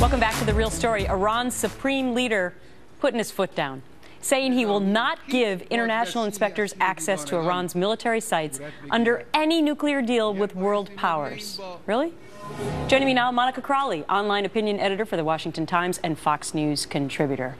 Welcome back to The Real Story. Iran's supreme leader putting his foot down, saying he will not give international inspectors access to Iran's military sites under any nuclear deal with world powers. Really? Joining me now, Monica Crowley, online opinion editor for The Washington Times and Fox News contributor.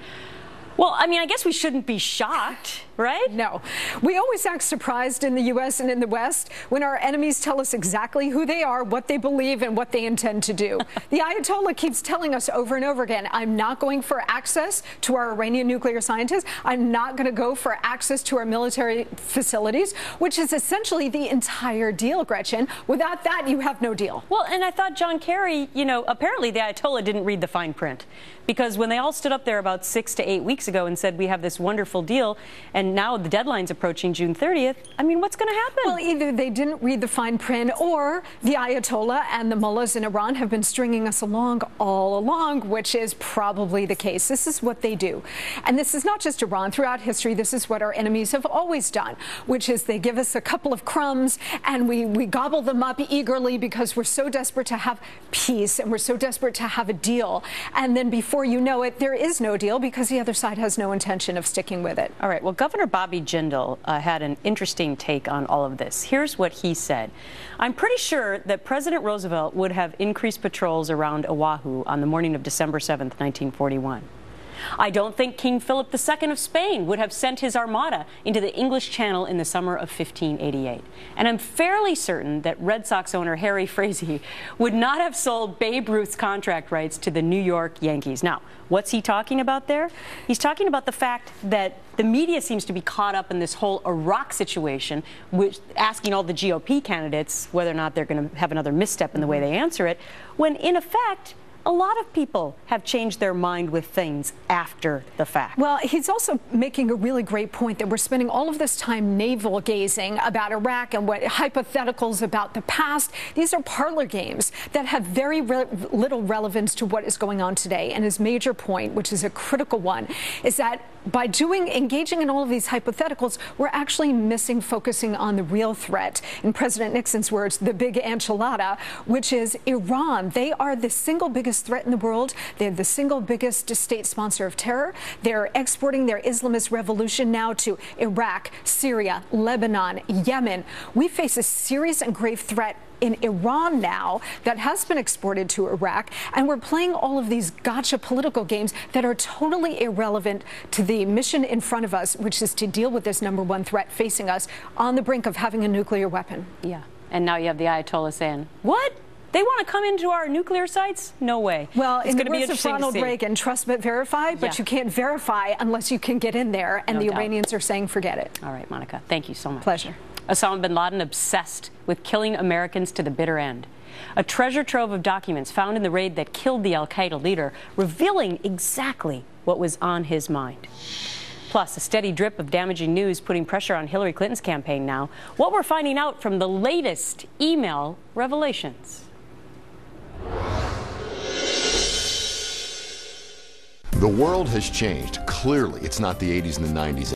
Well, I mean, I guess we shouldn't be shocked, right? No. We always act surprised in the U.S. and in the West when our enemies tell us exactly who they are, what they believe, and what they intend to do. The Ayatollah keeps telling us over and over again, I'm not going for access to our Iranian nuclear scientists. I'm not going to go for access to our military facilities, which is essentially the entire deal, Gretchen. Without that, you have no deal. Well, and I thought John Kerry, apparently the Ayatollah didn't read the fine print, because when they all stood up there about 6 to 8 weeks ago and said we have this wonderful deal, and now the deadline's approaching June 30th, I mean, what's going to happen? Well, either they didn't read the fine print, or the Ayatollah and the mullahs in Iran have been stringing us along all along, which is probably the case. This is what they do. And this is not just Iran. Throughout history, this is what our enemies have always done, which is they give us a couple of crumbs and we gobble them up eagerly because we're so desperate to have peace and we're so desperate to have a deal. And then before you know it, there is no deal because the other side has no intention of sticking with it. All right. Well, Governor Bobby Jindal had an interesting take on all of this. Here's what he said. I'm pretty sure that President Roosevelt would have increased patrols around Oahu on the morning of December 7th, 1941. I don't think King Philip II of Spain would have sent his armada into the English Channel in the summer of 1588. And I'm fairly certain that Red Sox owner Harry Frazee would not have sold Babe Ruth's contract rights to the New York Yankees. Now, what's he talking about there? He's talking about the fact that the media seems to be caught up in this whole Iraq situation, which asking all the GOP candidates whether or not they're going to have another misstep in the way they answer it, when in effect, a lot of people have changed their mind with things after the fact. Well, he's also making a really great point that we're spending all of this time navel gazing about Iraq and what hypotheticals about the past. These are parlor games that have very little relevance to what is going on today. And his major point, which is a critical one, is that by engaging in all of these hypotheticals, we're actually focusing on the real threat. In President Nixon's words, the big enchilada, which is Iran. They are the single biggest threat in the world. They're the single biggest state sponsor of terror. They're exporting their Islamist revolution now to Iraq, Syria, Lebanon, Yemen. We face a serious and grave threat in Iran now that has been exported to Iraq, and we're playing all of these gotcha political games that are totally irrelevant to the mission in front of us, which is to deal with this #1 threat facing us on the brink of having a nuclear weapon. Yeah, and now you have the Ayatollah saying, what? They want to come into our nuclear sites? No way. Well, in the words of Ronald Reagan, trust but verify, but you can't verify unless you can get in there, and the Iranians are saying forget it. All right, Monica, thank you so much. Pleasure. Osama bin Laden obsessed with killing Americans to the bitter end. A treasure trove of documents found in the raid that killed the al-Qaeda leader, revealing exactly what was on his mind. Plus, a steady drip of damaging news putting pressure on Hillary Clinton's campaign now. What we're finding out from the latest email revelations. The world has changed. Clearly, it's not the 80s and the 90s.